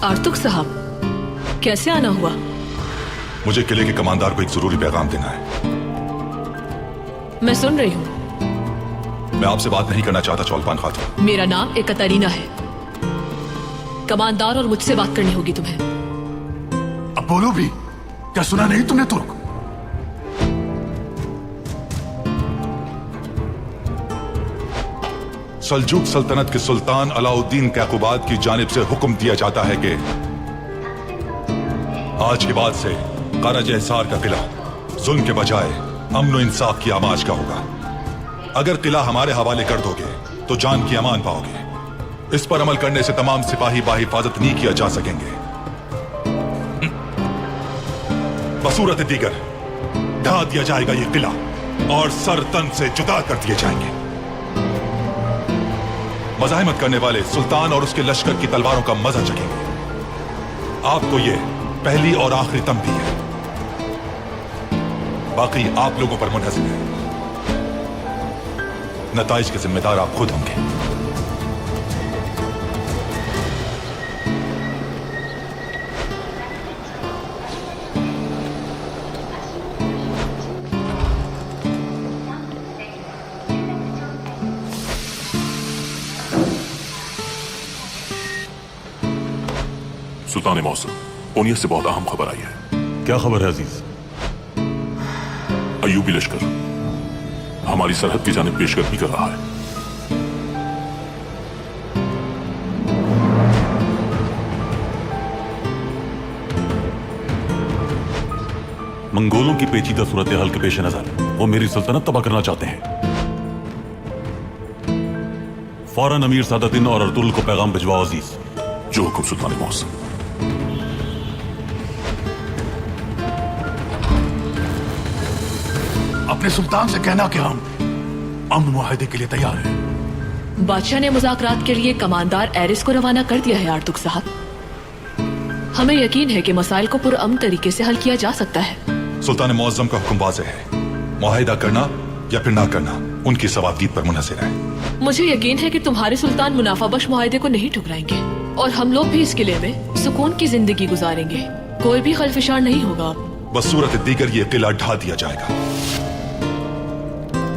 आर्तुक साहब, कैसे आना हुआ? मुझे किले के कमांडर को एक जरूरी पैगाम देना है। मैं सुन रही हूँ। मैं आपसे बात नहीं करना चाहता चौलपान खातून। मेरा नाम एकतरीना है। कमांडर और मुझसे बात करनी होगी तुम्हें। अब बोलो भी, क्या सुना नहीं तुमने तुर्क? सल्जूक सल्तनत के सुल्तान अलाउद्दीन कैकुबाद की जानिब से हुक्म दिया जाता है कि आज के बाद से कारज एहसार का किला जुल्म के बजाय अमन व इंसाफ की आमाज का होगा। अगर किला हमारे हवाले कर दोगे तो जान की अमान पाओगे। इस पर अमल करने से तमाम सिपाही बाहिफाजत नहीं किया जा सकेंगे। बसूरत दीगर ढा दिया जाएगा ये किला और सर तन से जुदा कर दिए जाएंगे। मज़ाहिमत करने वाले सुल्तान और उसके लश्कर की तलवारों का मजा चखेंगे। आपको ये पहली और आखिरी तंबीह है। बाकी आप लोगों पर मुनहसर है। नताइज के जिम्मेदार आप खुद होंगे। सुल्तान मौसम, ओनिया से बहुत अहम खबर आई है। क्या खबर है अजीज? अयूबी लश्कर हमारी सरहद की जानिब पेशकदमी कर रहा है। मंगोलों की पेचीदा सूरत हाल के पेश नजर वो मेरी सल्तनत तबाह करना चाहते हैं। फौरन अमीर सादतिन और अर्तुल को पैगाम भिजवाओ अजीज। जो हुक्म सुल्तान मौसम। अपने सुल्तान से कहना कि हम अमन मुआहदे के लिए तैयार हैं। बादशाह ने मुज़ाकरात के लिए कमांडर एरिस को रवाना कर दिया है आर्तुक साहब। हमें यकीन है कि मसाइल को पुरअमन तरीके से हल किया जा सकता है। सुल्तान मुअज्जम का हुक्म वाज़ेह है। मुआहिदा करना या फिर ना करना उनकी सवादीद पर मुनहसर है। मुझे यकीन है कि तुम्हारे सुल्तान मुनाफाबख्श मुआहिदे को नहीं ठुकराएंगे और हम लोग भी इस किले में सुकून की जिंदगी गुजारेंगे। कोई भी खलफिशार नहीं होगा। बस सूरत दीगर ये किला ढा दिया जाएगा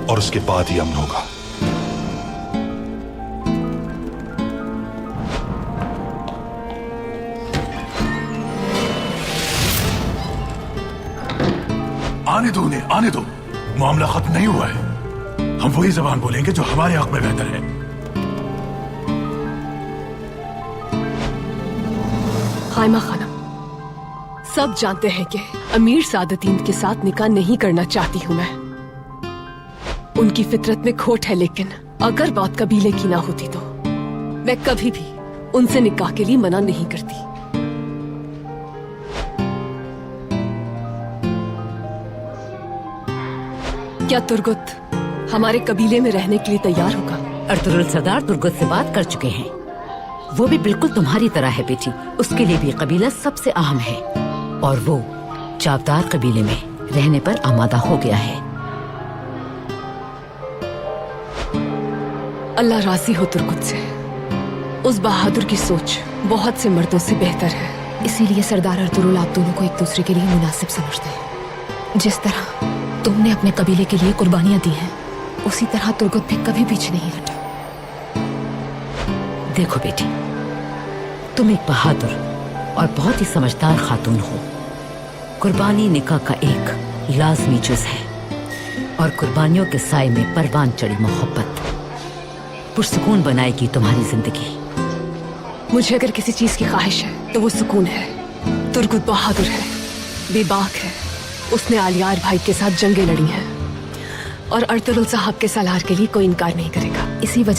और उसके बाद ही अमन होगा। आने दो उन्हें, आने दो। मामला खत्म नहीं हुआ है। हम वही जबान बोलेंगे जो हमारे हक में बेहतर है। खाइमा खानम, सब जानते हैं कि अमीर सादतीन के साथ निकाह नहीं करना चाहती हूं मैं। उनकी फितरत में खोट है, लेकिन अगर बात कबीले की ना होती तो मैं कभी भी उनसे निकाह के लिए मना नहीं करती। क्या तुर्गुत हमारे कबीले में रहने के लिए तैयार होगा? अर्तुगरुल सरदार तुर्गुत से बात कर चुके हैं। वो भी बिल्कुल तुम्हारी तरह है बेटी। उसके लिए भी कबीला सबसे अहम है और वो चावदार कबीले में रहने पर आमादा हो गया है। अल्लाह राजी हो तुर्गुत से। उस बहादुर की सोच बहुत से मर्दों से बेहतर है। इसीलिए सरदार अर्तुगरुल आप दोनों को एक दूसरे के लिए मुनासिब समझते हैं। जिस तरह तुमने अपने कबीले के लिए कुर्बानियां दी हैं, उसी तरह तुर्गुत भी कभी पीछे नहीं हटा। देखो बेटी, तुम एक बहादुर और बहुत ही समझदार खातून हो। कुर्बानी निकाह का एक लाजमी जुज है और कुर्बानियों के साए में परवान चढ़ी मोहब्बत पुरसुकून बनाएगी तुम्हारी जिंदगी। मुझे अगर किसी चीज की ख्वाहिश है तो वो सुकून है। तुर्गुत बहादुर है, बेबाक है। उसने आलियार भाई के साथ जंगें लड़ी हैं और अर्तुगरुल साहब के सलार के लिए कोई इनकार नहीं करेगा। इसी वजह